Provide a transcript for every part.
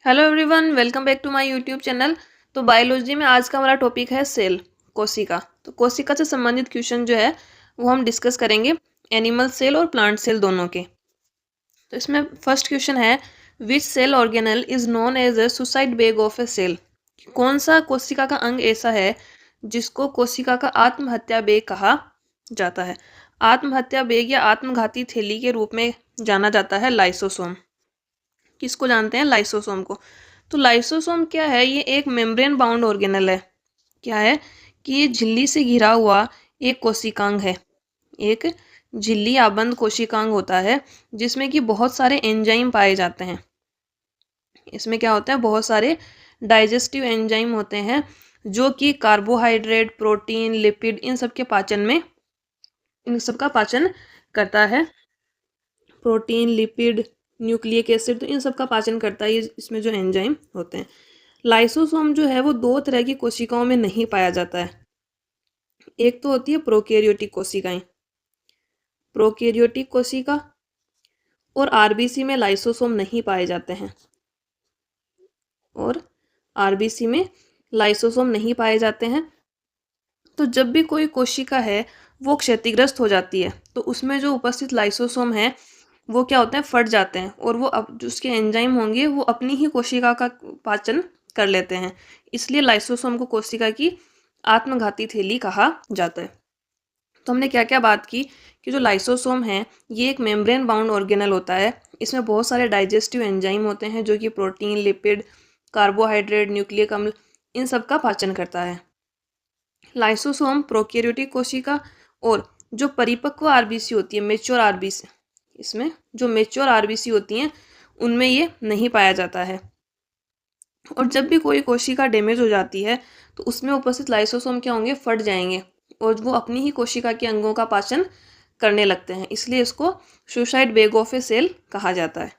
Hello everyone, welcome back to my YouTube channel. तो biology में आज का हमारा टॉपिक है सेल, कोशिका। तो कोशिका से संबंधित क्वेश्चन जो है वो हम डिस्कस करेंगे, एनिमल सेल और प्लांट सेल दोनों के। तो इसमें फर्स्ट क्वेश्चन है, which cell organelle is known as a suicide bag of a cell. कौन सा कोशिका का अंग ऐसा है जिसको कोशिका का आत्महत्या बैग कहा जाता है। आत्महत्या बैग या आत्मघाती थैली के रूप में जाना जाता है लाइसोसोम। किसको जानते हैं? लाइसोसोम को। तो लाइसोसोम क्या है? ये एक मेम्ब्रेन बाउंड ऑर्गेनल है। क्या है कि ये झिल्ली से घिरा हुआ एक कोशिकांग है। एक झिल्ली आबंद कोशिकांग होता है जिसमें कि बहुत सारे एंजाइम पाए जाते हैं। इसमें क्या होता है? बहुत सारे डाइजेस्टिव एंजाइम होते हैं जो कि कार्बोहाइड्रेट, प्रोटीन, लिपिड इन सब के पाचन में, इन सब का पाचन करता है। प्रोटीन, लिपिड, न्यूक्लिक एसिड, तो इन सब का पाचन करता है इसमें जो एंजाइम होते हैं। लाइसोसोम जो है वो दो तरह की कोशिकाओं में नहीं पाया जाता है। एक तो होती है प्रोकैरियोटिक कोशिकाएं, प्रोकैरियोटिक कोशिका, और आरबीसी में लाइसोसोम नहीं पाए जाते हैं। और आरबीसी में लाइसोसोम नहीं पाए जाते हैं। तो जब भी कोई कोशिका है वो क्षतिग्रस्त हो जाती है तो उसमें जो उपस्थित लाइसोसोम है वो क्या होते हैं? फट जाते हैं, और वो अब जो उसके एंजाइम होंगे वो अपनी ही कोशिका का पाचन कर लेते हैं। इसलिए लाइसोसोम को कोशिका की आत्मघाती थैली कहा जाता है। तो हमने क्या क्या बात की कि जो लाइसोसोम है ये एक मेम्ब्रेन बाउंड ऑर्गेनल होता है। इसमें बहुत सारे डाइजेस्टिव एंजाइम होते हैं जो कि प्रोटीन, लिपिड, कार्बोहाइड्रेट, न्यूक्लिक अम्ल इन सब का पाचन करता है। लाइसोसोम प्रोकैरियोटिक कोशिका, और जो परिपक्व आरबीसी होती है, मेच्योर आरबीसी, इसमें जो मेच्योर आरबीसी होती हैं उनमें ये नहीं पाया जाता है। और जब भी कोई कोशिका डैमेज हो जाती है तो उसमें उपस्थित लाइसोसोम क्या होंगे? फट जाएंगे, और वो अपनी ही कोशिका के अंगों का पाचन करने लगते हैं। इसलिए इसको suicide bag of a cell कहा जाता है।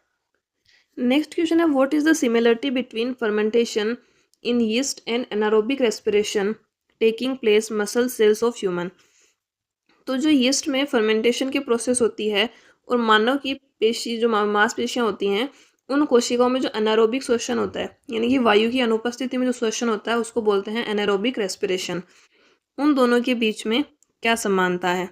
नेक्स्ट क्वेश्चन है, what is the similarity between fermentation in yeast and anaerobic respiration taking place muscle cells of human. तो जो यीस्ट में फर्मेंटेशन की प्रोसेस होती है और मानव की पेशी, जो मांसपेशियां होती हैं, उन कोशिकाओं में जो एनारोबिक श्वसन होता है, यानी कि वायु की अनुपस्थिति में जो श्वसन होता है उसको बोलते हैं एनारोबिक रेस्पिरेशन। उन दोनों के बीच में क्या समानता है?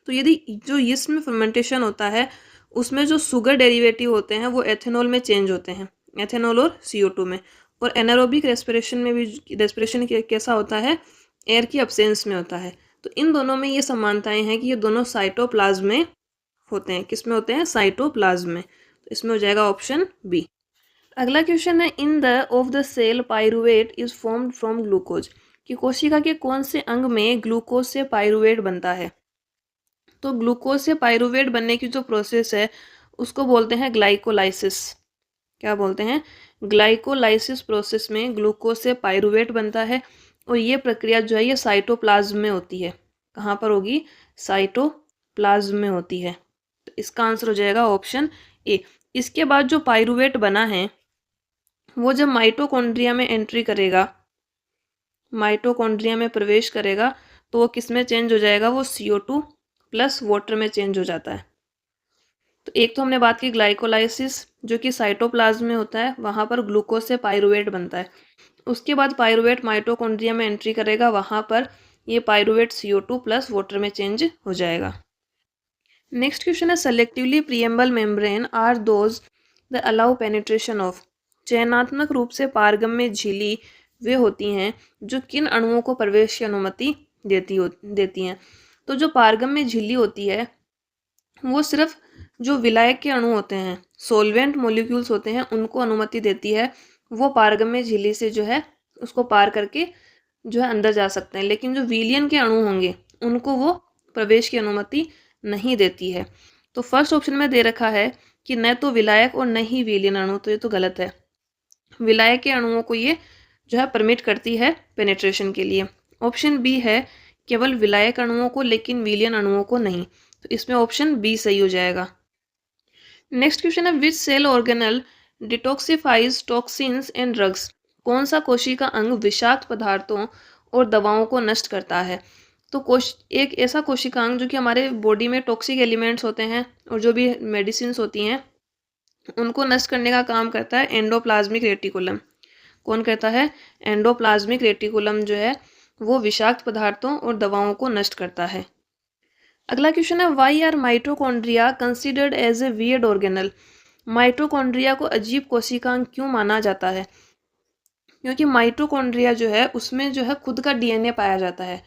तो यदि जो यीस्ट में फर्मेंटेशन होता है उसमें जो शुगर डेरिवेटिव होते हैं वो एथेनॉल में चेंज होते हैं, एथेनॉल और CO2 में। और एनारोबिक रेस्पिरेशन में भी रेस्पिरेशन कैसा होता है? एयर की अब्सेंस में होता है। तो इन दोनों में ये समानताएं हैं कि ये दोनों साइटोप्लाज्म में होते हैं। किस में होते हैं? साइटोप्लाज्म में। तो इसमें हो जाएगा ऑप्शन बी। अगला क्वेश्चन है, in the of the cell pyruvate is formed from glucose. कि कोशिका के कौन से अंग में ग्लूकोज से पाइरुवेट बनता है? तो ग्लूकोज से पाइरुवेट बनने की जो प्रोसेस है उसको बोलते हैं ग्लाइकोलाइसिस। क्या बोलते हैं? ग्लाइकोलाइसिस प्रोसेस में ग्लूकोज से पाइरुवेट बनता है, और ये प्रक्रिया जो है ये साइटोप्लाज्म में होती है। कहाँ पर होगी? साइटोप्लाज्म में होती है। तो इसका आंसर हो जाएगा ऑप्शन ए। इसके बाद जो पाइरुवेट बना है वो जब माइटोकॉन्ड्रिया में एंट्री करेगा, माइटोकॉन्ड्रिया में प्रवेश करेगा, तो वो किस में चेंज हो जाएगा? वो CO2 प्लस वाटर में चेंज हो जाता है। तो एक तो हमने बात की ग्लाइकोलाइसिस जो कि साइटोप्लाज्म में होता है, वहाँ पर ग्लूकोज से पाइरुवेट बनता है। उसके बाद पाइरुवेट माइटोकॉन्ड्रिया में एंट्री करेगा, वहाँ पर ये पाइरुवेट CO2 प्लस वाटर में चेंज हो जाएगा। नेक्स्ट क्वेश्चन है, selectively permeable membrane are those the allow penetration of. चयनात्मक रूप से पारगम्य झिल्ली वे होती हैं जो किन अणुओं को प्रवेश की अनुमति देती हैं। तो जो पारगम्य झिल्ली होती है वो सिर्फ जो विलायक के अणु होते हैं, सोलवेंट मॉलिक्यूल्स होते हैं, उनको अनुमति देती है। वो पारगम्य झिल्ली से जो है उसको पार करके जो है अंदर जा सकते हैं, लेकिन जो विलयन के अणु होंगे उनको वो प्रवेश की अनुमति नहीं देती है। तो फर्स्ट ऑप्शन में दे रखा है कि न तो विलायक और न ही विलयन अणु, तो ये तो गलत है। विलायक के अणुओं को ये जो है परमिट करती है पेनिट्रेशन के लिए। ऑप्शन बी है केवल विलायक अणुओं को लेकिन विलयन अणुओं को नहीं। तो इसमें ऑप्शन बी सही हो जाएगा। नेक्स्ट क्वेश्चन है, which cell organelle detoxifies toxins and drugs. कौन सा कोशिका अंग विषाक्त पदार्थों और दवाओं को नष्ट करता है? तो एक ऐसा कोशिकांग जो कि हमारे बॉडी में टॉक्सिक एलिमेंट्स होते हैं और जो भी मेडिसिन होती हैं उनको नष्ट करने का काम करता है एंडोप्लाज्मिक रेटिकुलम। कौन करता है? एंडोप्लाज्मिक रेटिकुलम जो है वो विषाक्त पदार्थों और दवाओं को नष्ट करता है। अगला क्वेश्चन है, why are mitochondria considered as a weird organelle? Mitochondria को अजीब कोशिकांग क्यों माना जाता है? क्योंकि माइटोकॉन्ड्रिया जो है उसमें जो है खुद का डीएनए पाया जाता है।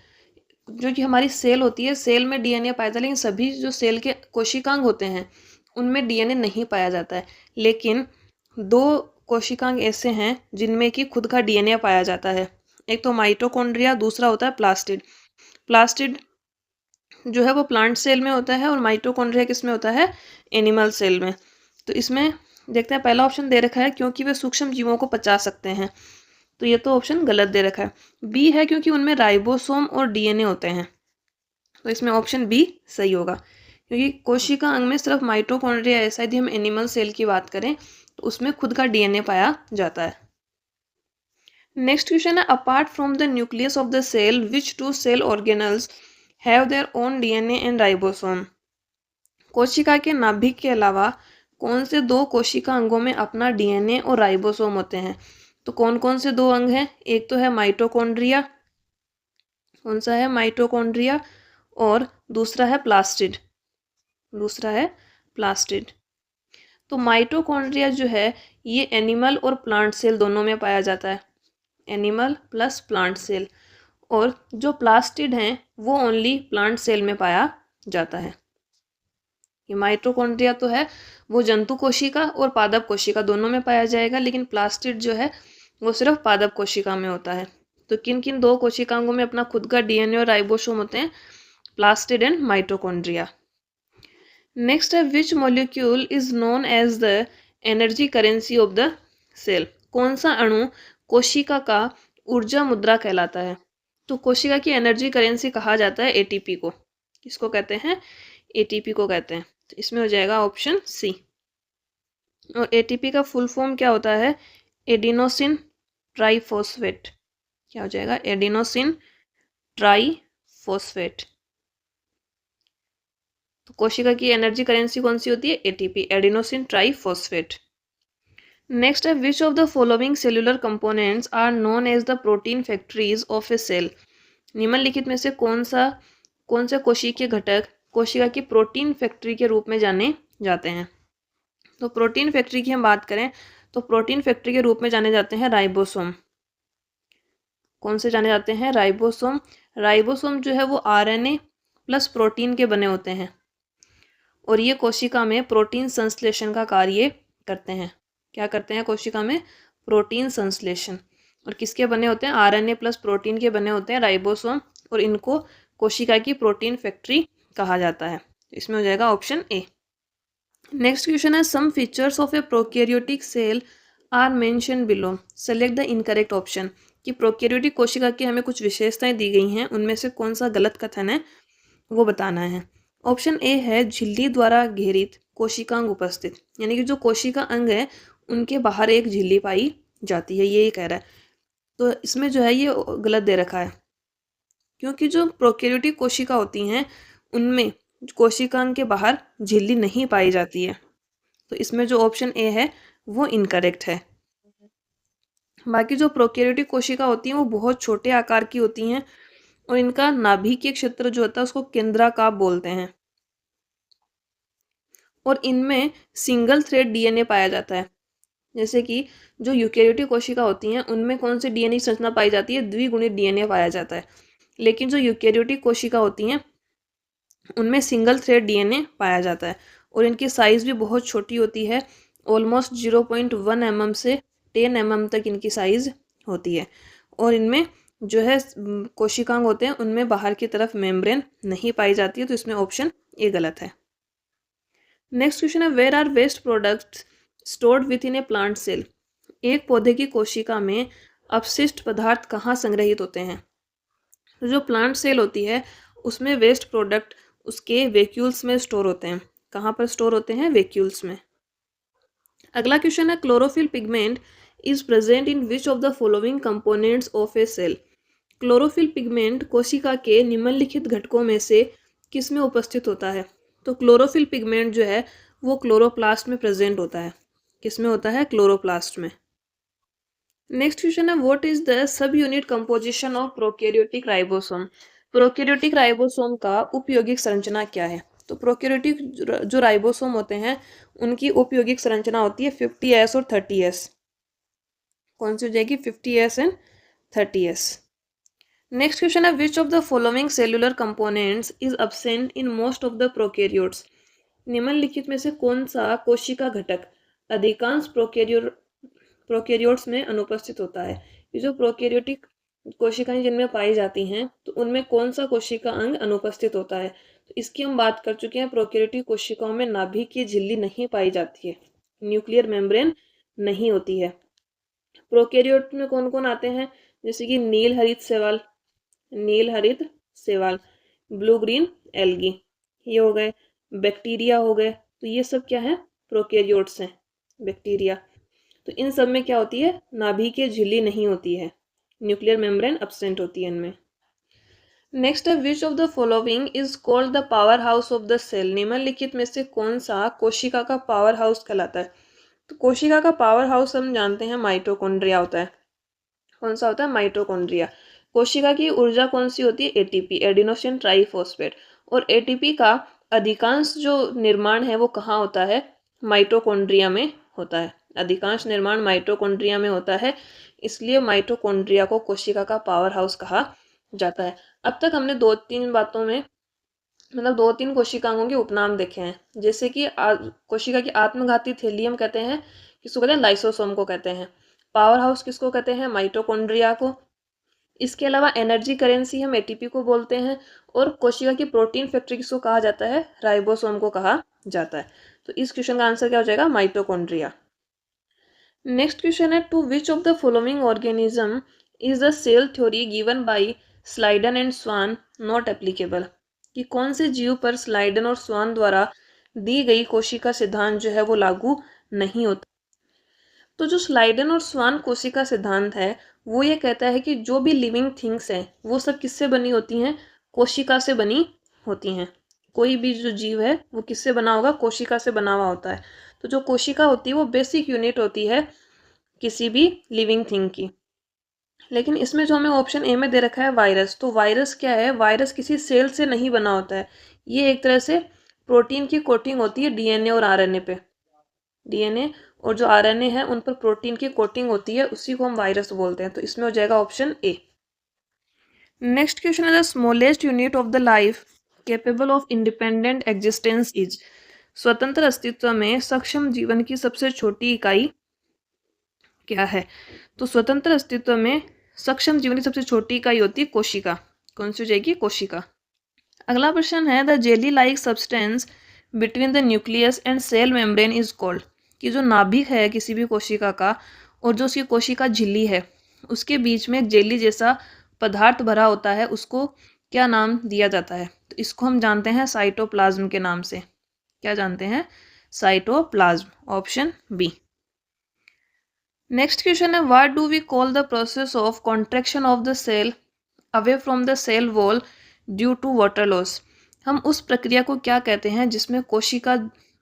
जो कि हमारी सेल होती है, सेल में डीएनए पाया जाता है, लेकिन सभी जो सेल के कोशिकांग होते हैं उनमें डीएनए नहीं पाया जाता है। लेकिन दो कोशिकांग ऐसे हैं जिनमें कि खुद का डीएनए पाया जाता है। एक तो माइटोकॉन्ड्रिया, दूसरा होता है प्लास्टिड। प्लास्टिड जो है वो प्लांट सेल में होता है और माइटोकॉन्ड्रिया किस में होता है? एनिमल सेल में। तो इसमें देखते हैं, पहला ऑप्शन दे रखा है क्योंकि वे सूक्ष्म जीवों को पचा सकते हैं, तो ये तो ऑप्शन गलत दे रखा है। बी है क्योंकि उनमें राइबोसोम और डीएनए होते हैं, तो इसमें ऑप्शन बी सही होगा। क्योंकि कोशिका अंग में सिर्फ माइटोकॉन्ड्रिया ऐसा, यदि हम एनिमल सेल की बात करें तो उसमें खुद का डीएनए पाया जाता है। नेक्स्ट क्वेश्चन है, apart from the nucleus of the cell which two cell organelles have their own DNA and ribosome? कोशिका के नाभिक के अलावा कौन से दो कोशिका अंगों में अपना डीएनए और राइबोसोम होते हैं? तो कौन कौन से दो अंग हैं? एक तो है माइटोकॉन्ड्रिया, कौन सा है? माइटोकॉन्ड्रिया, और दूसरा है प्लास्टिड, दूसरा है प्लास्टिड। तो माइटोकॉन्ड्रिया जो है ये एनिमल और प्लांट सेल दोनों में पाया जाता है, एनिमल प्लस प्लांट सेल। और जो प्लास्टिड हैं वो ओनली प्लांट सेल में पाया जाता है। ये माइटोकॉन्ड्रिया तो है वो जंतु कोशिका और पादप कोशिका दोनों में पाया जाएगा, लेकिन प्लास्टिड जो है वो सिर्फ पादप कोशिका में होता है। तो किन किन दो कोशिकाओं में अपना खुद का डीएनए और राइबोसोम होते हैं? Plastid and mitochondria. नेक्स्ट है, which molecule is known as the energy currency of the cell? कौन सा अणु कोशिका का ऊर्जा मुद्रा कहलाता है? तो कोशिका की एनर्जी करेंसी कहा जाता है एटीपी को। किसको कहते हैं? एटीपी को कहते हैं। तो इसमें हो जाएगा ऑप्शन सी। और एटीपी का फुल फॉर्म क्या होता है? Adenosine triphosphate. क्या हो जाएगा? Adenosine triphosphate. तो कोशिका की एनर्जी करेंसी कौन सी होती है? ATP, adenosine triphosphate. नेक्स्ट है, which of the following cellular components are known as the protein factories of a cell? निम्नलिखित में से कौन से कोशिकीय घटक कोशिका की प्रोटीन फैक्ट्री के रूप में जाने जाते हैं? तो प्रोटीन फैक्ट्री की हम बात करें तो प्रोटीन फैक्ट्री के रूप में जाने जाते हैं राइबोसोम। कौन से जाने जाते हैं? राइबोसोम। राइबोसोम जो है वो आरएनए प्लस प्रोटीन के बने होते हैं और ये कोशिका में प्रोटीन संश्लेषण का कार्य करते हैं। क्या करते हैं? कोशिका में प्रोटीन संश्लेषण। और किसके बने होते हैं? आरएनए प्लस प्रोटीन के बने होते हैं राइबोसोम, और इनको कोशिका की प्रोटीन फैक्ट्री कहा जाता है। इसमें हो जाएगा ऑप्शन ए। नेक्स्ट क्वेश्चन है, some features of a prokaryotic cell are mention below, select the incorrect option. कि प्रोकैरियोटिक कोशिका की हमें कुछ विशेषताएं दी गई हैं, उनमें से कौन सा गलत कथन है वो बताना है। ऑप्शन ए है, झिल्ली द्वारा घेरित कोशिकांग उपस्थित, यानी कि जो कोशिका अंग है उनके बाहर एक झिल्ली पाई जाती है, ये कह रहा है। तो इसमें जो है ये गलत दे रखा है, क्योंकि जो प्रोकैरियोटिक कोशिका होती हैं उनमें कोशिकांग के बाहर झिल्ली नहीं पाई जाती है। तो इसमें जो ऑप्शन ए है वो इनकरेक्ट है। बाकी जो प्रोकैरियोटिक कोशिका होती हैं वो बहुत छोटे आकार की होती हैं और इनका नाभिकीय क्षेत्र जो होता है उसको केंद्राकाप बोलते हैं, और इनमें सिंगल थ्रेड डीएनए पाया जाता है। जैसे कि जो यूकेरियोटिक कोशिका होती हैं उनमें कौन सी डीएनए संरचना पाई जाती है? द्विगुणित डीएनए पाया जाता है। लेकिन जो यूकेरियोटिक कोशिका होती हैं उनमें सिंगल थ्रेड डीएनए पाया जाता है और इनकी साइज़ भी बहुत छोटी होती है, ऑलमोस्ट 0.1 mm से 10 mm तक इनकी साइज़ होती है। और इनमें जो है कोशिकांग होते हैं उनमें बाहर की तरफ मेम्ब्रेन नहीं पाई जाती है, तो इसमें ऑप्शन ए गलत है। नेक्स्ट क्वेश्चन है, where are waste products stored within a plant cell? एक पौधे की कोशिका में अपशिष्ट पदार्थ कहाँ संग्रहित होते हैं? तो जो प्लांट सेल होती है उसमें वेस्ट प्रोडक्ट उसके वैक्यूल्स में स्टोर होते हैं। कहाँ पर स्टोर होते हैं? वैक्यूल्स में। अगला क्वेश्चन है, chlorophyll pigment is present in which of the following components of a cell? Chlorophyll pigment कोशिका के निम्नलिखित घटकों में से किस में उपस्थित होता है? तो क्लोरोफिल पिगमेंट जो है वो क्लोरोप्लास्ट में प्रेजेंट होता है। किसमें होता है? क्लोरोप्लास्ट में। नेक्स्ट क्वेश्चन है, what is the sub unit composition of prokaryotic ribosome? Prokaryotic ribosome का उपयौगिक संरचना क्या है? तो प्रोकैरियोटिक जो राइबोसोम होते हैं उनकी उपयौगिक संरचना होती है 50s और 30s। कौन सी हो जाएगी? 50s and 30s। Next question है, which of the following cellular components is absent in most of the prokaryotes? निम्नलिखित में से कौन सा कोशिका घटक अधिकांश प्रोकैरियोट्स में अनुपस्थित होता है? ये जो प्रोकैरियोटिक कोशिकाएं जिनमें पाई जाती हैं तो उनमें कौन सा कोशिका अंग अनुपस्थित होता है? तो इसकी हम बात कर चुके हैं। प्रोकैरियोटिक कोशिकाओं में नाभिक की झिल्ली नहीं पाई जाती है, न्यूक्लियर मेम्ब्रेन नहीं होती है। प्रोकैरियोट में कौन कौन आते हैं? जैसे कि नील हरित शैवाल, ब्लू ग्रीन एल्गी, ये हो गए। बैक्टीरिया हो गए। तो ये सब क्या है? प्रोकैरियोट्स हैं, बैक्टीरिया। तो इन सब में क्या होती है? नाभिकीय झिल्ली नहीं होती है, न्यूक्लियर मेम्ब्रेन एब्सेंट होती है इनमें। नेक्स्ट है, which of the following is called the powerhouse of the cell? निम्नलिखित में से कौन सा कोशिका का पावर हाउस कहलाता है? तो कोशिका का पावर हाउस हम जानते हैं माइटोकॉन्ड्रिया होता है। कौन सा होता है? माइटोकॉन्ड्रिया। कोशिका की ऊर्जा कौन सी होती है? ATP, adenosine triphosphate. और एटीपी का अधिकांश जो निर्माण है वो कहाँ होता है? माइटोकॉन्ड्रिया में होता है। अधिकांश निर्माण माइटोकॉन्ड्रिया में होता है, इसलिए माइटोकॉन्ड्रिया को कोशिका का पावर हाउस कहा जाता है। अब तक हमने दो तीन कोशिकाओं के उपनाम देखे हैं, जैसे कि कोशिका की आत्मघाती थैली हम कहते हैं, किसको कहते हैं? लाइसोसोम को कहते हैं। पावर हाउस किसको कहते हैं? माइटोकॉन्ड्रिया को। इसके अलावा एनर्जी करेंसी हम एटीपी को बोलते हैं। और कोशिका की प्रोटीन फैक्ट्री किसको कहा जाता है? राइबोसोम को कहा जाता है। तो इस क्वेश्चन का आंसर क्या हो जाएगा? माइटोकॉन्ड्रिया। नेक्स्ट क्वेश्चन है, to which of the following organism is the cell theory given by Schleiden and Schwann not applicable? कि कौन से जीव पर स्लाइडन और स्वान द्वारा दी गई कोशिका सिद्धांत जो है वो लागू नहीं होता? तो जो स्लाइडन और स्वान कोशिका सिद्धांत है वो ये कहता है कि जो भी लिविंग थिंग्स हैं वो सब किससे बनी होती हैं? कोशिका से बनी होती हैं। कोई भी जो जीव है वो किससे बना होगा? कोशिका से बना हुआ होता है। तो जो कोशिका होती है वो बेसिक यूनिट होती है किसी भी लिविंग थिंग की। लेकिन इसमें जो हमें ऑप्शन ए में दे रखा है वायरस, तो वायरस क्या है? वायरस किसी सेल से नहीं बना होता है। ये एक तरह से प्रोटीन की कोटिंग होती है डीएनए और आरएनए पे। डीएनए और जो आरएनए है उन पर प्रोटीन की कोटिंग होती है, उसी को हम वायरस बोलते हैं। तो इसमें हो जाएगा ऑप्शन ए। नेक्स्ट क्वेश्चन है, the smallest unit of the life capable of independent existence is? स्वतंत्र अस्तित्व में सक्षम जीवन की सबसे छोटी इकाई क्या है? तो स्वतंत्र अस्तित्व में सक्षम जीवन की सबसे छोटी इकाई होती है कोशिका। कौन सी हो जाएगी? कोशिका। अगला प्रश्न है, the jelly like substance between the nucleus and cell membrane is called? कि जो नाभिक है किसी भी कोशिका का और जो उसकी कोशिका झिल्ली है उसके बीच में एक जेली जैसा पदार्थ भरा होता है, उसको क्या नाम दिया जाता है? तो इसको हम जानते हैं साइटोप्लाज्म के नाम से। क्या जानते हैं? Cytoplasm. Option B. Next question है, what do we call the process of contraction of the cell away from the cell wall due to water loss? हम उस प्रक्रिया को क्या कहते हैं जिसमें कोशिका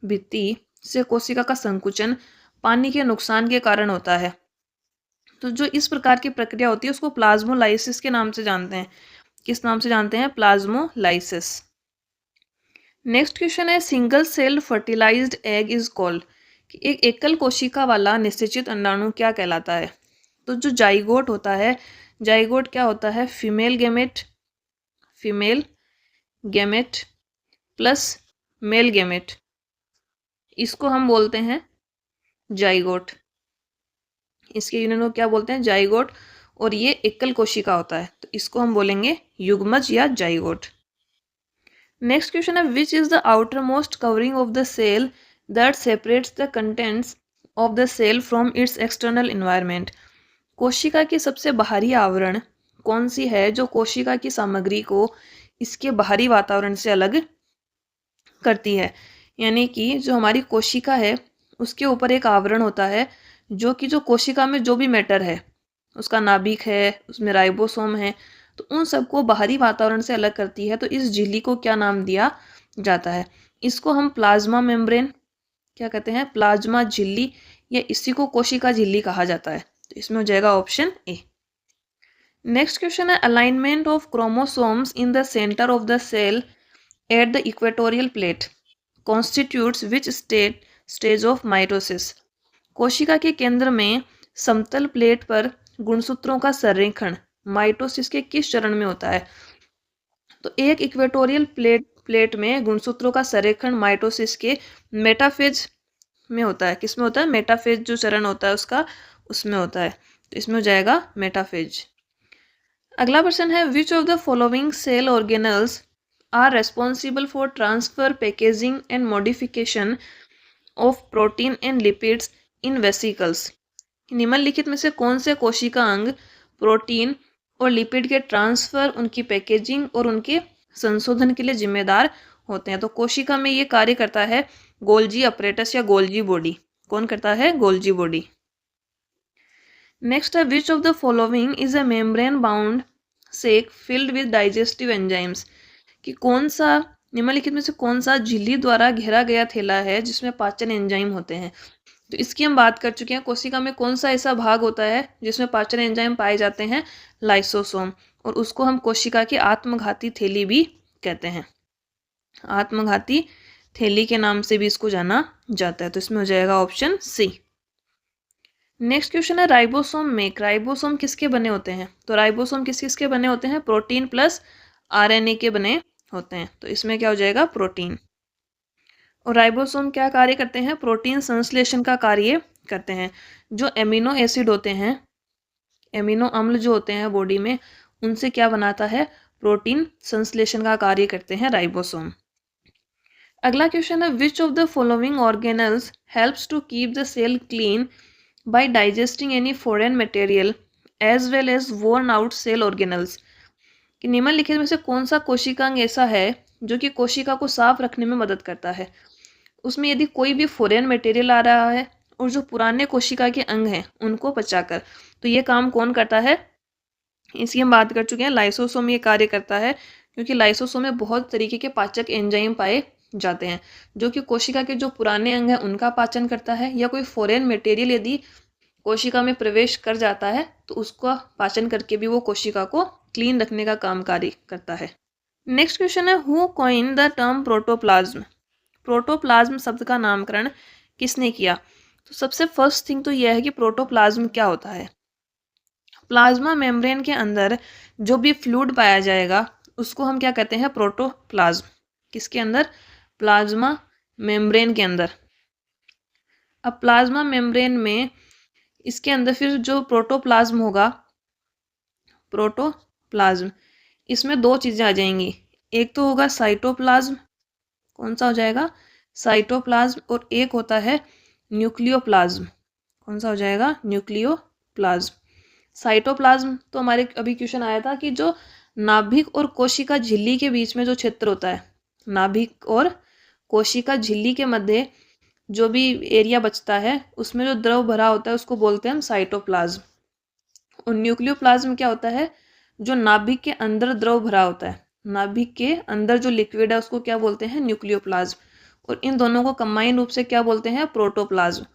भित्ति से कोशिका का संकुचन पानी के नुकसान के कारण होता है? तो जो इस प्रकार की प्रक्रिया होती है उसको प्लाज्मोलाइसिस के नाम से जानते हैं। किस नाम से जानते हैं? प्लाज्मोलाइसिस। नेक्स्ट क्वेश्चन है, single cell fertilised egg is called? कि एक एकल कोशिका वाला निश्चित अंडाणु क्या कहलाता है? तो जो जाइगोट होता है, जाइगोट क्या होता है? Female gamete plus male gamete, इसको हम बोलते हैं जाइगोट। इसके यूनियन को क्या बोलते हैं? जाइगोट। और ये एकल कोशिका होता है तो इसको हम बोलेंगे युग्मज या जाइगोट। नेक्स्ट क्वेश्चन है, which is the outermost covering of the cell that separates the contents of the cell from its external environment? कोशिका की सबसे बाहरी आवरण कौन सी है जो कोशिका की सामग्री को इसके बाहरी वातावरण से अलग करती है? यानी कि जो हमारी कोशिका है उसके ऊपर एक आवरण होता है जो कि जो कोशिका में जो भी मैटर है, उसका नाभिक है, उसमें राइबोसोम है, तो उन सबको बाहरी वातावरण से अलग करती है। तो इस झिल्ली को क्या नाम दिया जाता है? इसको हम प्लाज्मा मेम्ब्रेन क्या कहते हैं? प्लाज्मा झिल्ली या इसी को कोशिका झिल्ली कहा जाता है। तो इसमें हो जाएगा ऑप्शन ए। नेक्स्ट क्वेश्चन है alignment of chromosomes in the centre of the cell at the equatorial plate constitutes which stage of mitosis. कोशिका के केंद्र में समतल प्लेट पर गुणसूत्रों का संरेखण माइटोसिस के किस चरण में होता है? तो एक इक्वेटोरियल प्लेट में गुणसूत्रों का संरेखण माइटोसिस के मेटाफेज में होता है। किसमें होता है? मेटाफेज जो चरण होता है उसका, उसमें होता है। तो इसमें हो जाएगा मेटाफेज। अगला प्रश्न है which of the following cell organelles are responsible for transfer packaging and modification of protein and lipids in vesicles. निम्नलिखित में से कौन से कोशिका अंग प्रोटीन और लिपिड के ट्रांसफर, उनकी पैकेजिंग और उनके संशोधन के लिए जिम्मेदार होते हैं? तो कोशिका में ये कार्य करता है गोल्जी अपरेटस या गोल्जी बॉडी। कौन करता है? Golgi body. नेक्स्ट है which of the following is a membrane bound sac filled with digestive enzymes. कि कौन सा निम्नलिखित में से कौन सा झिल्ली द्वारा घेरा गया थैला है जिसमें पाचन एंजाइम होते हैं? तो इसकी हम बात कर चुके हैं। कोशिका में कौन सा ऐसा भाग होता है जिसमें पाचन एंजाइम पाए जाते हैं? लाइसोसोम। और उसको हम कोशिका की आत्मघाती थैली भी कहते हैं। आत्मघाती थैली के नाम से भी इसको जाना जाता है। तो इसमें हो जाएगा ऑप्शन सी। नेक्स्ट क्वेश्चन है राइबोसोम मेक। राइबोसोम किसके बने होते हैं? तो राइबोसोम किस किसके बने होते हैं? प्रोटीन प्लस आरएनए के बने होते हैं। तो इसमें क्या हो जाएगा? प्रोटीन। और राइबोसोम क्या कार्य करते हैं? प्रोटीन संश्लेषण का कार्य करते हैं। जो एमिनो एसिड होते हैं, एमिनो अम्ल जो होते हैं बॉडी में, उनसे क्या बनाता है? प्रोटीन संश्लेषण का कार्य करते हैं राइबोसोम। अगला क्वेश्चन है which of the following organelles helps to keep the cell clean by digesting any foreign material as well as worn out cell organelles. कि निम्नलिखित में से कौन सा कोशिकांग ऐसा है जो कि कोशिका को साफ रखने में मदद करता है? उसमें यदि कोई भी फॉरेन मटेरियल आ रहा है और जो पुराने कोशिका के अंग हैं उनको पचाकर, तो ये काम कौन करता है? इसकी हम बात कर चुके हैं। लाइसोसोम ये कार्य करता है क्योंकि लाइसोसोम में बहुत तरीके के पाचक एंजाइम पाए जाते हैं जो कि कोशिका के जो पुराने अंग हैं उनका पाचन करता है, या कोई फॉरेन मटेरियल यदि कोशिका में प्रवेश कर जाता है तो उसका पाचन करके भी वो कोशिका को क्लीन रखने का काम कार्य करता है। नेक्स्ट क्वेश्चन है who coin the term protoplasm. Protoplasm शब्द का नामकरण किसने किया? तो सबसे फर्स्ट थिंग तो यह है कि प्रोटोप्लाज्म क्या होता है। प्लाज्मा मेम्ब्रेन के अंदर जो भी फ्लूइड पाया जाएगा उसको हम क्या कहते हैं? प्रोटोप्लाज्म। किसके अंदर? प्लाज्मा मेम्ब्रेन के अंदर। अब प्लाज्मा मेम्ब्रेन में इसके अंदर फिर जो प्रोटोप्लाज्म होगा, प्रोटोप्लाज्म, इसमें दो चीज़ें आ जाएंगी। एक तो होगा साइटोप्लाज्म। कौन सा हो जाएगा? साइटोप्लाज्म। और एक होता है न्यूक्लियोप्लाज्म। कौन सा हो जाएगा? न्यूक्लियोप्लाज्म। साइटोप्लाज्म तो हमारे अभी क्वेश्चन आया था कि जो नाभिक और कोशिका झिल्ली के बीच में जो क्षेत्र होता है, नाभिक और कोशिका झिल्ली के मध्य जो भी एरिया बचता है उसमें जो द्रव भरा होता है उसको बोलते हैं हम साइटोप्लाज्म। और न्यूक्लियोप्लाज्म क्या होता है? जो नाभिक के अंदर द्रव भरा होता है, नाभिक के अंदर जो लिक्विड है उसको क्या बोलते हैं? न्यूक्लियोप्लाज्म। और इन दोनों को कंबाइन रूप से क्या बोलते हैं? प्रोटोप्लाज्म।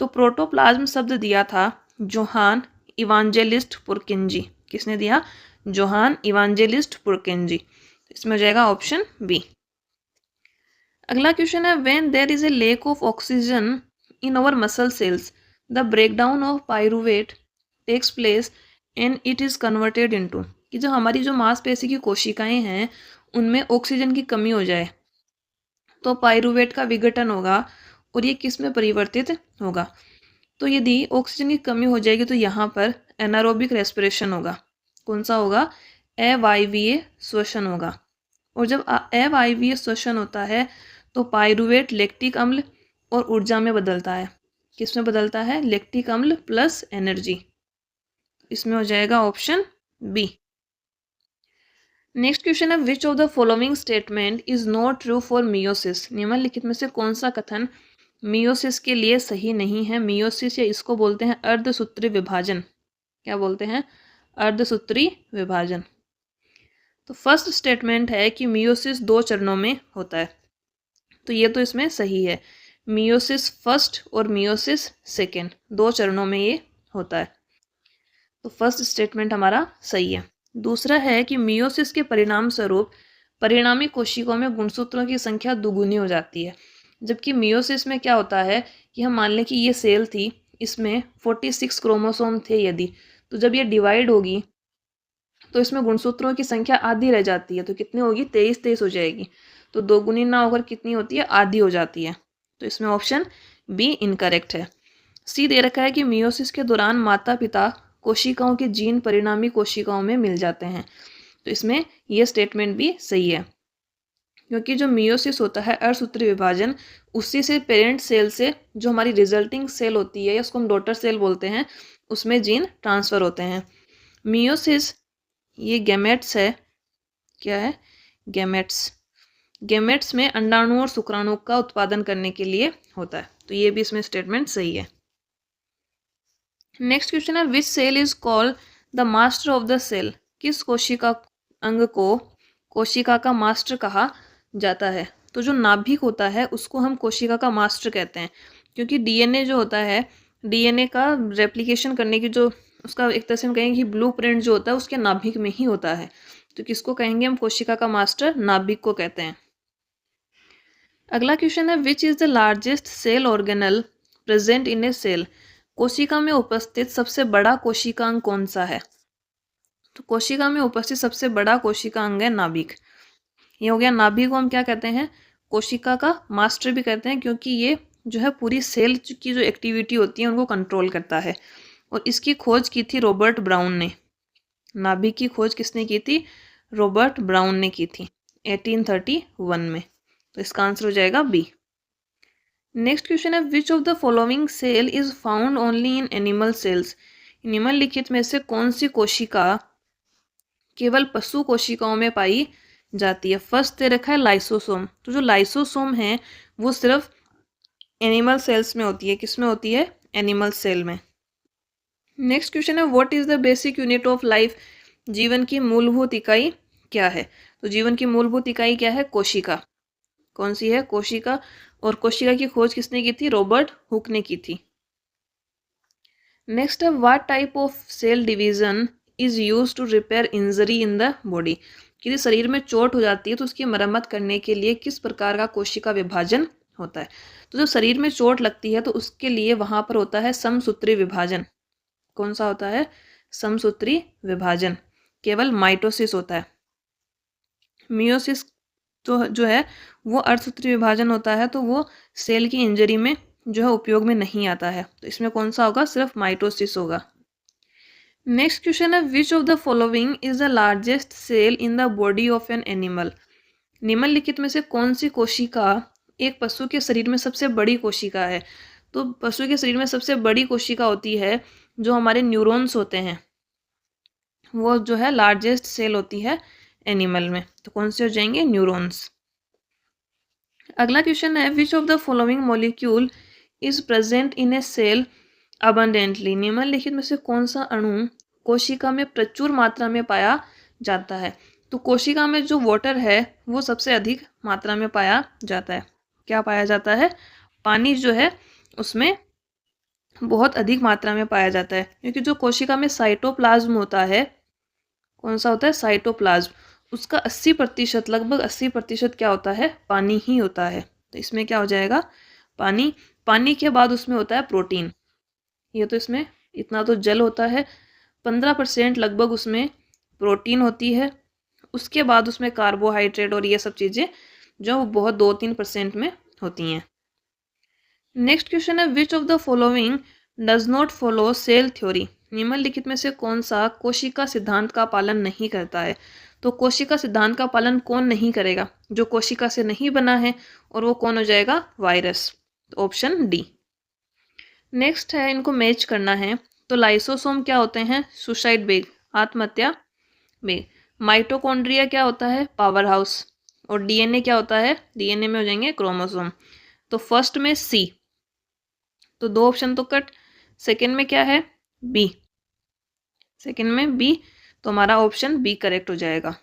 तो प्रोटोप्लाज्म शब्द दिया था जोहान इवांजेलिस्ट पुरकिंजी। किसने दिया? Johann Evangelista Purkinje. इसमें हो जाएगा ऑप्शन बी। अगला क्वेश्चन है when there is a lack of oxygen in our muscle cells the breakdown of pyruvate takes place and it is converted into. कि जो हमारी जो मांसपेशी की कोशिकाएं हैं उनमें ऑक्सीजन की कमी हो जाए तो पाइरूवेट का विघटन होगा और ये किस में परिवर्तित होगा? तो यदि ऑक्सीजन की कमी हो जाएगी तो यहाँ पर एनारोबिक रेस्पिरेशन होगा। कौन सा होगा? अवायवीय श्वसन होगा। और जब अवायवीय श्वसन होता है तो पाइरूवेट लैक्टिक अम्ल और ऊर्जा में बदलता है। किस में बदलता है? लैक्टिक अम्ल प्लस एनर्जी। इसमें हो जाएगा ऑप्शन बी। नेक्स्ट क्वेश्चन है which of the following statement is not true for meiosis. निम्नलिखित में से कौन सा कथन मियोसिस के लिए सही नहीं है? मियोसिस या इसको बोलते हैं अर्धसूत्री विभाजन। क्या बोलते हैं? अर्धसूत्री विभाजन। तो फर्स्ट स्टेटमेंट है कि मियोसिस 2 चरणों में होता है, तो ये तो इसमें सही है। मियोसिस फर्स्ट और मियोसिस सेकेंड, 2 चरणों में ये होता है। तो फर्स्ट स्टेटमेंट हमारा सही है। दूसरा है कि मियोसिस के परिणाम स्वरूप परिणामी कोशिकाओं में गुणसूत्रों की संख्या दुगुनी हो जाती है। जबकि मियोसिस में क्या होता है कि हम मान लें कि ये सेल थी, इसमें 46 क्रोमोसोम थे यदि, तो जब ये डिवाइड होगी तो इसमें गुणसूत्रों की संख्या आधी रह जाती है। तो कितनी होगी? 23 हो जाएगी। तो दोगुनी ना होकर कितनी होती है? आधी हो जाती है। तो इसमें ऑप्शन बी इनकरेक्ट है। सी दे रखा है कि मियोसिस के दौरान माता पिता कोशिकाओं के जीन परिणामी कोशिकाओं में मिल जाते हैं। तो इसमें यह स्टेटमेंट भी सही है, क्योंकि जो मियोसिस होता है अर्धसूत्री विभाजन, उसी से पेरेंट सेल से जो हमारी रिजल्टिंग सेल होती है या उसको हम डॉटर सेल बोलते हैं, उसमें जीन ट्रांसफर होते हैं। मियोसिस ये गैमेट्स है। क्या है? गैमेट्स। गैमेट्स में अंडाणु और शुक्राणु का उत्पादन करने के लिए होता है। तो ये भी इसमें स्टेटमेंट सही है। नेक्स्ट क्वेश्चन है which cell is called the master of the cell. किस कोशिका अंग को कोशिका का मास्टर कहा जाता है? तो जो नाभिक होता है उसको हम कोशिका का मास्टर कहते हैं, क्योंकि डीएनए जो होता है, डीएनए का रेप्लिकेशन करने की जो उसका एक तरह से हम कहेंगे कि ब्लूप्रिंट जो होता है उसके नाभिक में ही होता है। तो किसको कहेंगे हम कोशिका का मास्टर? नाभिक को कहते हैं। अगला क्वेश्चन है which is the largest cell organelle present in a cell. कोशिका में उपस्थित सबसे बड़ा कोशिकांग कौन सा है? तो कोशिका में उपस्थित सबसे बड़ा कोशिकांग है नाभिक। ये हो गया। नाभिक को हम क्या कहते हैं? कोशिका का मास्टर भी कहते हैं, क्योंकि ये जो है पूरी सेल की जो एक्टिविटी होती है उनको कंट्रोल करता है। और इसकी खोज की थी रॉबर्ट ब्राउन ने। नाभिक की खोज किसने की थी? रॉबर्ट ब्राउन ने की थी 1831 में। तो इसका आंसर हो जाएगा बी। नेक्स्ट क्वेश्चन है which of the following cell is found only in animal cells. निम्नलिखित में से कौन सी कोशिका केवल पशु कोशिकाओं में पाई जाती है? फर्स्ट दे रखा है लाइसोसोम। तो जो लाइसोसोम है वो सिर्फ एनिमल सेल्स में होती है। किस में होती है? एनिमल सेल में। नेक्स्ट क्वेश्चन है what is the basic unit of life. जीवन की मूलभूत इकाई क्या है? तो जीवन की मूलभूत इकाई क्या है? कोशिका। कौन सी है? कोशिका। और कोशिका की खोज किसने की थी? रॉबर्ट हुक ने की थी। नेक्स्ट है what type of cell division is use to repair injury in the body. किसी शरीर में चोट हो जाती है तो उसकी मरम्मत करने के लिए किस प्रकार का कोशिका विभाजन होता है? तो जब शरीर में चोट लगती है तो उसके लिए वहां पर होता है समसूत्री विभाजन। कौन सा होता है? समसूत्री विभाजन। केवल माइटोसिस होता है। मियोसिस तो जो है वो अर्धसूत्री विभाजन होता है, तो वो सेल की इंजरी में जो है उपयोग में नहीं आता है। तो इसमें कौन सा होगा? सिर्फ माइटोसिस होगा। नेक्स्ट क्वेश्चन है which of the following is the largest cell in the body of an animal. निम्नलिखित में से कौन सी कोशिका एक पशु के शरीर में सबसे बड़ी कोशिका है? तो पशु के शरीर में सबसे बड़ी कोशिका होती है जो हमारे न्यूरॉन्स होते हैं, वो जो है लार्जेस्ट सेल होती है एनिमल में। तो कौन से हो जाएंगे? न्यूरॉन्स। अगला क्वेश्चन है which of the following molecule is present in a cell abundantly. निम्नलिखित में से कौन सा अणु कोशिका में प्रचुर मात्रा में पाया जाता है? तो कोशिका में जो वाटर है वो सबसे अधिक मात्रा में पाया जाता है। क्या पाया जाता है? पानी जो है उसमें बहुत अधिक मात्रा में पाया जाता है, क्योंकि जो कोशिका में साइटोप्लाज्म होता है, कौन सा होता है? साइटोप्लाज्म। उसका 80%, लगभग 80% क्या होता है? पानी ही होता है। तो इसमें क्या हो जाएगा? पानी। पानी के बाद उसमें होता है प्रोटीन। ये तो इसमें इतना तो जल होता है, 15% लगभग उसमें प्रोटीन होती है। उसके बाद उसमें कार्बोहाइड्रेट और ये सब चीज़ें जो बहुत 2-3% में होती हैं। नेक्स्ट क्वेश्चन है which of the following does not follow cell theory. निम्नलिखित में से कौन सा कोशिका सिद्धांत का पालन नहीं करता है? तो कोशिका सिद्धांत का पालन कौन नहीं करेगा? जो कोशिका से नहीं बना है, और वो कौन हो जाएगा? वायरस। तो ऑप्शन डी। नेक्स्ट है, इनको मैच करना है। तो लाइसोसोम क्या होते हैं? सुसाइड बेग, आत्महत्या बेग। माइटोकॉन्ड्रिया क्या होता है? Power house. और डीएनए क्या होता है? डीएनए में हो जाएंगे क्रोमोसोम। तो फर्स्ट में सी, तो 2 ऑप्शन तो कट। सेकंड में क्या है? बी। सेकंड में बी, तो हमारा ऑप्शन बी करेक्ट हो जाएगा।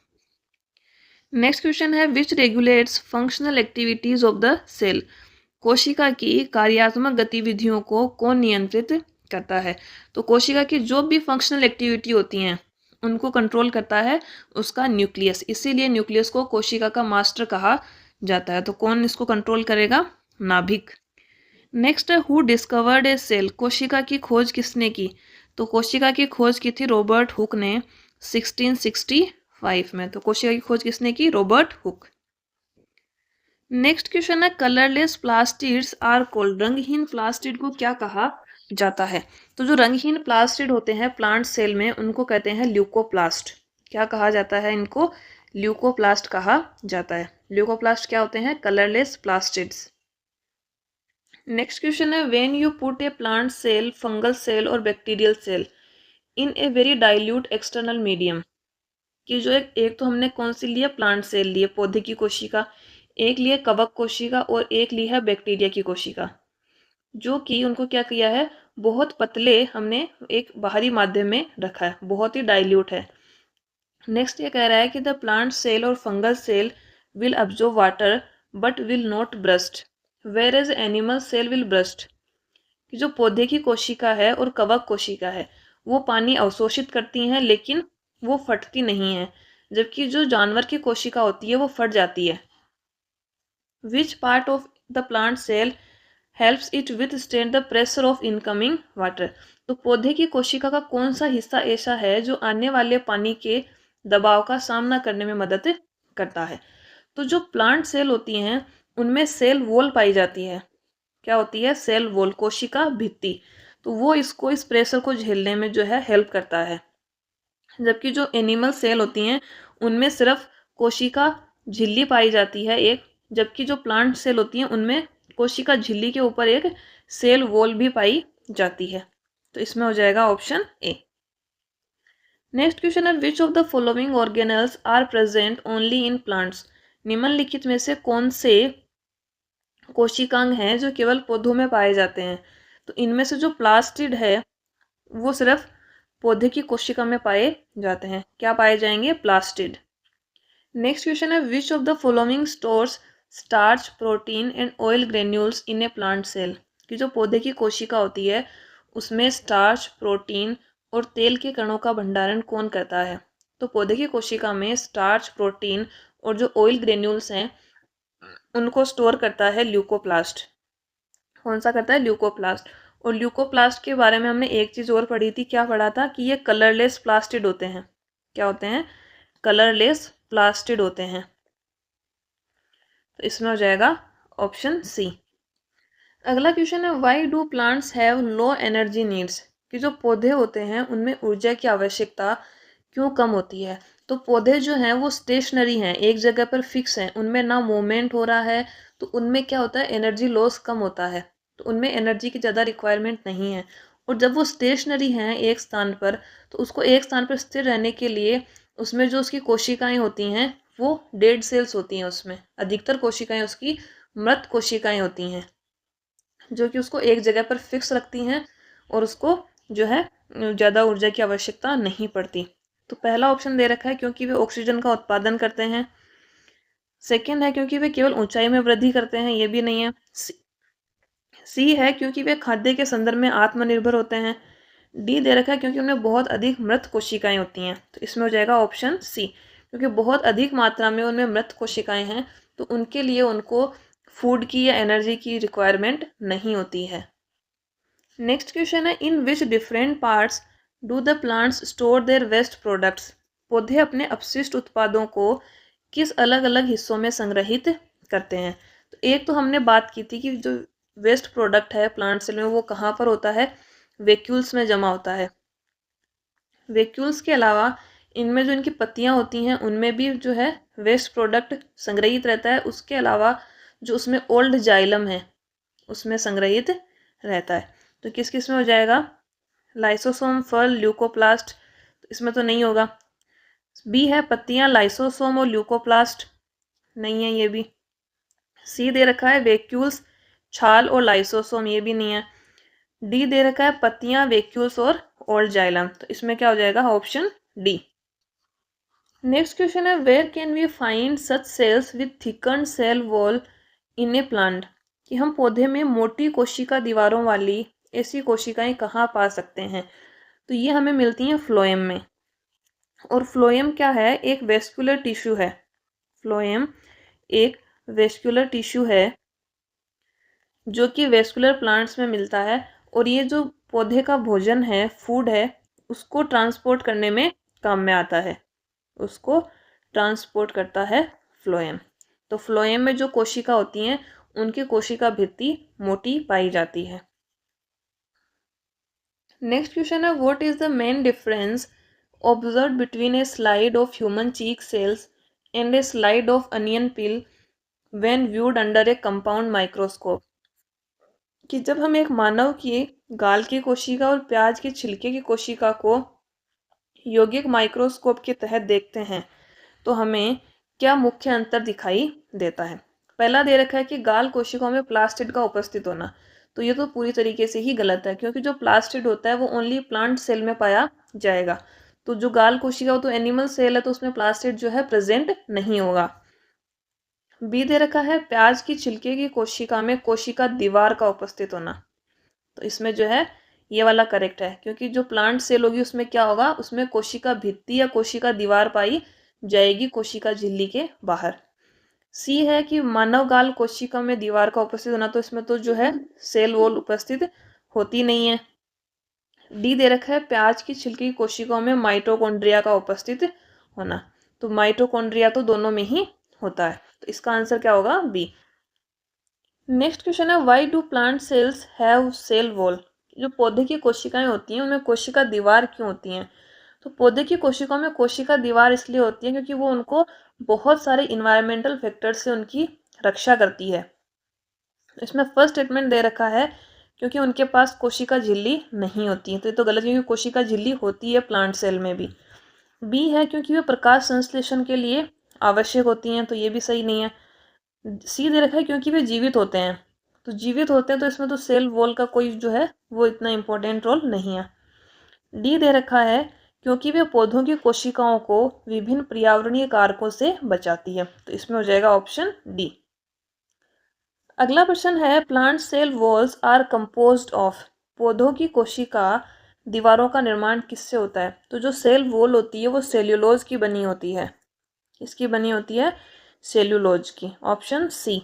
नेक्स्ट क्वेश्चन है which regulates functional activities of the cell. कोशिका की कार्यात्मक गतिविधियों को कौन नियंत्रित करता है? तो कोशिका की जो भी फंक्शनल एक्टिविटी होती हैं उनको कंट्रोल करता है उसका न्यूक्लियस, इसीलिए न्यूक्लियस को कोशिका का मास्टर कहा जाता है। तो कौन इसको कंट्रोल करेगा? नाभिक। Next, who discovered a cell? कोशिका की खोज किसने की? तो कोशिका की खोज की थी रॉबर्ट हुक ने 1665 में। तो कोशिका की खोज किसने की? Robert Hooke. नेक्स्ट क्वेश्चन है, कलरलेस प्लास्टिड्स आर कोल्ड? रंगहीन प्लास्टिड को क्या कहा जाता है? तो जो रंगहीन प्लास्टिड होते हैं प्लांट सेल में उनको कहते हैं ल्यूकोप्लास्ट। क्या कहा जाता है इनको? ल्यूकोप्लास्ट कहा जाता है। ल्यूकोप्लास्ट क्या होते हैं? Colourless plastids. नेक्स्ट क्वेश्चन है, when you put a plant cell, fungal cell और bacterial cell in a very dilute external medium, कि जो एक तो हमने कौन सी लिया? प्लांट सेल लिए, पौधे की कोशिका, एक लिए कवक कोशिका और एक ली है बैक्टीरिया की कोशिका, जो कि उनको क्या किया है? बहुत पतले हमने एक बाहरी माध्यम में रखा है, बहुत ही डाइल्यूट है। नेक्स्ट ये कह रहा है कि द प्लांट सेल और fungal cell will absorb water but will not burst, whereas animal cell will burst. कि जो पौधे की कोशिका है और कवक कोशिका है वो पानी अवशोषित करती हैं लेकिन वो फटती नहीं है, जबकि जो जानवर की कोशिका होती है वो फट जाती है। Which part of the plant cell helps it withstand the pressure of incoming water? तो पौधे की कोशिका का कौन सा हिस्सा ऐसा है जो आने वाले पानी के दबाव का सामना करने में मदद करता है? तो जो प्लांट सेल होती हैं उनमें सेल वॉल पाई जाती है। क्या होती है? सेल वॉल, कोशिका भित्ति। तो वो इसको इस प्रेशर को झेलने में जो है हेल्प करता है। जबकि जो एनिमल सेल होती हैं उनमें सिर्फ कोशिका झिल्ली पाई जाती है एक, जबकि जो प्लांट सेल होती हैं उनमें कोशिका झिल्ली के ऊपर एक सेल वॉल भी पाई जाती है। तो इसमें हो जाएगा ऑप्शन ए। नेक्स्ट क्वेश्चन है, which of the following organelles are present only in plants? निम्नलिखित में से कौन से कोशिकांग हैं जो केवल पौधों में पाए जाते हैं? तो इनमें से जो प्लास्टिड है वो सिर्फ पौधे की कोशिका में पाए जाते हैं। क्या पाए जाएंगे? प्लास्टिड। नेक्स्ट क्वेश्चन है, which of the following stores starch, protein and oil granules in a plant cell? कि जो पौधे की कोशिका होती है उसमें स्टार्च, प्रोटीन और तेल के कणों का भंडारण कौन करता है? तो पौधे की कोशिका में स्टार्च, प्रोटीन और जो ऑयल ग्रेन्यूल्स हैं उनको स्टोर करता है ल्यूकोप्लास्ट। कौन सा करता है? ल्यूकोप्लास्ट। और ल्यूकोप्लास्ट के बारे में हमने एक चीज़ और पढ़ी थी। क्या पढ़ा था? कि ये कलरलेस प्लास्टिड होते हैं। क्या होते हैं? कलरलेस प्लास्टिड होते हैं। तो इसमें हो जाएगा ऑप्शन सी। अगला क्वेश्चन है, why do plants have low energy needs? कि जो पौधे होते हैं उनमें ऊर्जा की आवश्यकता क्यों कम होती है? तो पौधे जो हैं वो स्टेशनरी हैं, एक जगह पर फिक्स हैं, उनमें ना मूवमेंट हो रहा है, तो उनमें क्या होता है? एनर्जी लॉस कम होता है, तो उनमें एनर्जी की ज़्यादा रिक्वायरमेंट नहीं है। और जब वो स्टेशनरी हैं एक स्थान पर, तो उसको एक स्थान पर स्थिर रहने के लिए उसमें जो उसकी कोशिकाएं होती हैं वो डेड सेल्स होती हैं, उसमें अधिकतर कोशिकाएं उसकी मृत कोशिकाएं होती हैं जो कि उसको एक जगह पर फिक्स रखती हैं और उसको जो है ज़्यादा ऊर्जा की आवश्यकता नहीं पड़ती। तो पहला ऑप्शन दे रखा है क्योंकि वे ऑक्सीजन का उत्पादन करते हैं। सेकंड है क्योंकि वे केवल ऊंचाई में वृद्धि करते हैं, ये भी नहीं है। सी है क्योंकि वे खाद्य के संदर्भ में आत्मनिर्भर होते हैं। डी दे रखा है क्योंकि उनमें बहुत अधिक मृत कोशिकाएं होती हैं। तो इसमें हो जाएगा ऑप्शन सी, क्योंकि बहुत अधिक मात्रा में उनमें मृत कोशिकाएं हैं तो उनके लिए उनको फूड की या एनर्जी की रिक्वायरमेंट नहीं होती है। नेक्स्ट क्वेश्चन है, in which different parts do the plants store their waste products? पौधे अपने अपशिष्ट उत्पादों को किस अलग अलग हिस्सों में संग्रहित करते हैं? तो एक तो हमने बात की थी कि जो वेस्ट प्रोडक्ट है प्लांट सेल में वो कहाँ पर होता है? वैक्यूल्स में जमा होता है। वैक्यूल्स के अलावा इनमें जो इनकी पत्तियां होती हैं उनमें भी जो है वेस्ट प्रोडक्ट संग्रहित रहता है। उसके अलावा जो उसमें ओल्ड जाइलम है उसमें संग्रहित रहता है। तो किस किस में हो जाएगा? लाइसोसोम, फल, ल्यूकोप्लास्ट। इसमें तो नहीं होगा। बी है पत्तियां, लाइसोसोम और ल्यूकोप्लास्ट, नहीं है ये भी। सी दे रखा है वैक्यूल्स, छाल और लाइसोसोम, ये भी नहीं है। डी दे रखा है पत्तियां, वैक्यूल्स और ओल्ड जाइलम। तो इसमें क्या हो जाएगा? Option D. नेक्स्ट क्वेश्चन है, where can we find such cells with thickened cell wall in a plant? कि हम पौधे में मोटी कोशिका दीवारों वाली ऐसी कोशिकाएं कहाँ पा सकते हैं, तो ये हमें मिलती हैं फ्लोएम में। और फ्लोएम क्या है, एक वेस्कुलर टिश्यू है। फ्लोएम एक वेस्कुलर टिश्यू है जो कि वेस्कुलर प्लांट्स में मिलता है, और ये जो पौधे का भोजन है, फूड है, उसको ट्रांसपोर्ट करने में काम में आता है। उसको ट्रांसपोर्ट करता है फ्लोएम। तो फ्लोएम में जो कोशिका होती हैं उनकी कोशिका भित्ति मोटी पाई जाती है। नेक्स्ट क्वेश्चन है, what is the main difference observe between a slide of human cheek cells and a slide of onion peel when viewed under a compound microscope. कि जब हम एक मानव की गाल की कोशिका और प्याज के छिलके की कोशिका को यौगिक माइक्रोस्कोप के तहत देखते हैं तो हमें क्या मुख्य अंतर दिखाई देता है। पहला दे रखा है कि गाल कोशिकाओं में प्लास्टिड का उपस्थित होना, तो ये तो पूरी तरीके से ही गलत है, क्योंकि जो प्लास्टिड होता है वो ओनली प्लांट सेल में पाया जाएगा। तो जो गाल कोशिका हो तो एनिमल सेल है, तो उसमें प्लास्टिड जो है प्रेजेंट नहीं होगा। बी दे रखा है प्याज की छिलके की कोशिका में कोशिका दीवार का उपस्थित होना, तो इसमें जो है ये वाला करेक्ट है, क्योंकि जो प्लांट सेल होगी उसमें क्या होगा, उसमें कोशिका भित्ति या कोशिका दीवार पाई जाएगी कोशिका झिल्ली के बाहर। सी है कि मानव गाल कोशिका में दीवार का उपस्थित होना, तो इसमें तो जो है सेल वॉल उपस्थित होती नहीं है। डी दे रखा है प्याज की छिलके की कोशिकाओं में माइटोकॉन्ड्रिया का उपस्थित होना, तो माइटोकॉन्ड्रिया तो दोनों में ही होता है, तो इसका आंसर क्या होगा, बी। नेक्स्ट क्वेश्चन है, why do plant cells have cell wall. जो पौधे की कोशिकाएं होती हैं उनमें कोशिका दीवार क्यों होती हैं, तो पौधे की कोशिकाओं में कोशिका दीवार इसलिए होती है क्योंकि वो उनको बहुत सारे इन्वायरमेंटल फैक्टर से उनकी रक्षा करती है। इसमें फर्स्ट स्टेटमेंट दे रखा है क्योंकि उनके पास कोशिका झिल्ली नहीं होती है, तो ये तो गलत, क्योंकि कोशिका झिल्ली होती है प्लांट सेल में भी। बी है क्योंकि वे प्रकाश संश्लेषण के लिए आवश्यक होती हैं, तो ये भी सही नहीं है। सी दे रखा है क्योंकि वे जीवित होते हैं, तो जीवित होते हैं तो इसमें तो सेल वॉल का कोई जो है वो इतना इंपॉर्टेंट रोल नहीं है। डी दे रखा है क्योंकि वे पौधों की कोशिकाओं को विभिन्न पर्यावरणीय कारकों से बचाती है, तो इसमें हो जाएगा ऑप्शन डी। अगला प्रश्न है, plant cell walls are composed of. पौधों की कोशिका दीवारों का निर्माण किससे होता है, तो जो सेल वॉल होती है वो सेल्यूलोज की बनी होती है। इसकी बनी होती है सेल्यूलोज की, ऑप्शन सी।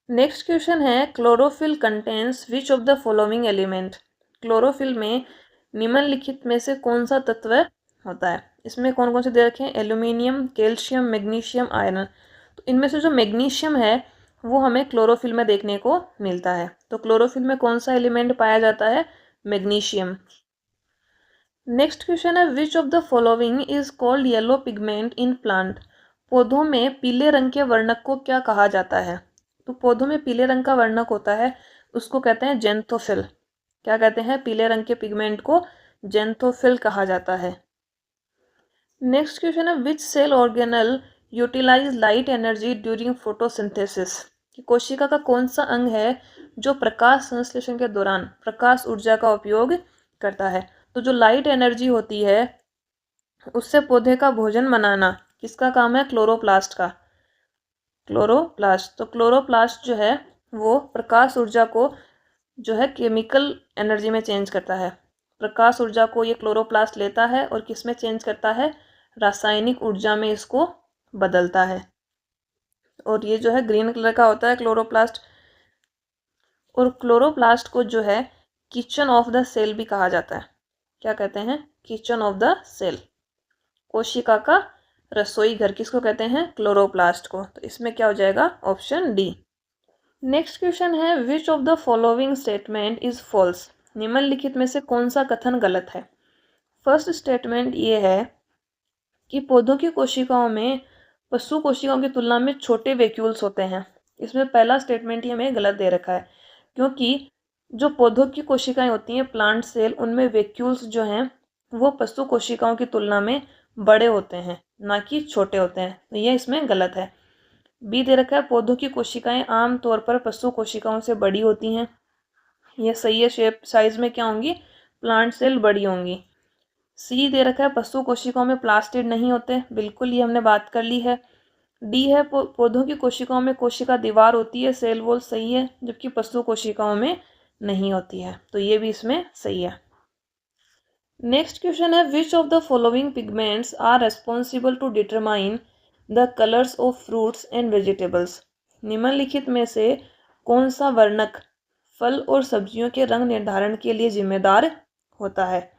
नेक्स्ट क्वेश्चन है, chlorophyll contains which of the following element. Chlorophyll में निम्नलिखित में से कौन सा तत्व होता है। इसमें कौन कौन से दे रखे हैं, एल्यूमिनियम, कैल्शियम, मैग्नीशियम, आयरन। तो इनमें से जो मैग्नीशियम है वो हमें क्लोरोफिल में देखने को मिलता है, तो क्लोरोफिल में कौन सा एलिमेंट पाया जाता है, मैग्नीशियम। नेक्स्ट क्वेश्चन है, which of the following is called yellow pigment in plant. पौधों में पीले रंग के वर्णक को क्या कहा जाता है, तो पौधों में पीले रंग का वर्णक होता है उसको कहते हैं जेंथोफिल। क्या कहते हैं, पीले रंग के पिगमेंट को जेंथोफिल कहा जाता है। नेक्स्ट क्वेश्चन है, which cell organelle utilise light energy during photosynthesis. कोशिका का कौन सा अंग है जो प्रकाश संश्लेषण के दौरान प्रकाश ऊर्जा का उपयोग करता है, तो जो लाइट एनर्जी होती है उससे पौधे का भोजन बनाना किसका काम है, क्लोरोप्लास्ट का। क्लोरोप्लास्ट, तो क्लोरोप्लास्ट जो है वो प्रकाश ऊर्जा को जो है केमिकल एनर्जी में चेंज करता है। प्रकाश ऊर्जा को ये क्लोरोप्लास्ट लेता है और किस में चेंज करता है, रासायनिक ऊर्जा में इसको बदलता है। और ये जो है ग्रीन कलर का होता है क्लोरोप्लास्ट। और क्लोरोप्लास्ट को जो है किचन ऑफ द सेल भी कहा जाता है। क्या कहते हैं, किचन ऑफ द सेल, कोशिका का रसोई घर किसको कहते हैं, क्लोरोप्लास्ट को। तो इसमें क्या हो जाएगा, ऑप्शन डी। नेक्स्ट क्वेश्चन है, which of the following statement is false. निम्नलिखित में से कौन सा कथन गलत है। फर्स्ट स्टेटमेंट ये है कि पौधों की कोशिकाओं में पशु कोशिकाओं की तुलना में छोटे वैक्यूल्स होते हैं। इसमें पहला स्टेटमेंट ही हमें गलत दे रखा है, क्योंकि जो पौधों की कोशिकाएं होती हैं प्लांट सेल, उनमें वैक्यूल्स जो हैं वो पशु कोशिकाओं की तुलना में बड़े होते हैं, ना कि छोटे होते हैं, तो ये इसमें गलत है। बी दे रखा है, पौधों की कोशिकाएं आमतौर पर पशु कोशिकाओं से बड़ी होती हैं। यह सही है, शेप साइज में क्या होंगी, प्लांट सेल बड़ी होंगी। सी दे रखा है, पशु कोशिकाओं में प्लास्टिड नहीं होते, बिल्कुल ये हमने बात कर ली है। डी है पौधों की कोशिकाओं में कोशिका दीवार होती है, सेल वॉल सही है, जबकि पशु कोशिकाओं में नहीं होती है, तो ये भी इसमें सही है। नेक्स्ट क्वेश्चन है which of the following pigments are responsible to determine the colours of fruits and vegetables. निम्नलिखित में से कौन सा वर्णक फल और सब्जियों के रंग निर्धारण के लिए जिम्मेदार होता है?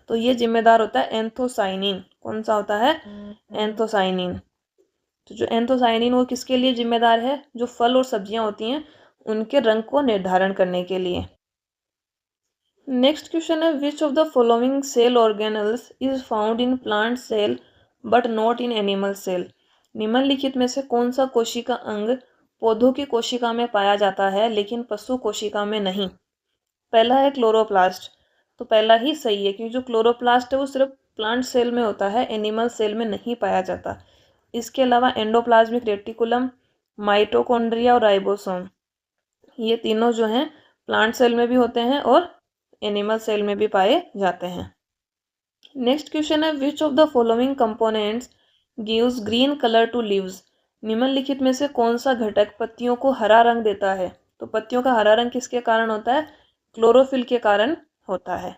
तो ये जिम्मेदार होता है एंथोसाइनिन। कौन सा होता है? एंथोसाइनिन। तो जो एंथोसाइनिन वो किसके लिए जिम्मेदार है? जो फल और सब्जियां होती हैं उनके रंग को निर्धारण करने के लिए। नेक्स्ट क्वेश्चन है which of the following cell organelles is found in plant cell but not in animal cell. निम्नलिखित में से कौन सा कोशिका अंग पौधों की कोशिका में पाया जाता है लेकिन पशु कोशिका में नहीं? पहला है क्लोरोप्लास्ट। तो पहला ही सही है, क्योंकि जो क्लोरोप्लास्ट है वो सिर्फ प्लांट सेल में होता है, एनिमल सेल में नहीं पाया जाता। इसके अलावा एंडोप्लाज्मिक रेटिकुलम, माइटोकॉन्ड्रिया और राइबोसोम, ये तीनों जो हैं प्लांट सेल में भी होते हैं और एनिमल सेल में भी पाए जाते हैं। नेक्स्ट क्वेश्चन है which of the following components gives green colour to leaves. निम्नलिखित में से कौन सा घटक पत्तियों को हरा रंग देता है? तो पत्तियों का हरा रंग किसके कारण होता है? क्लोरोफिल के कारण होता है।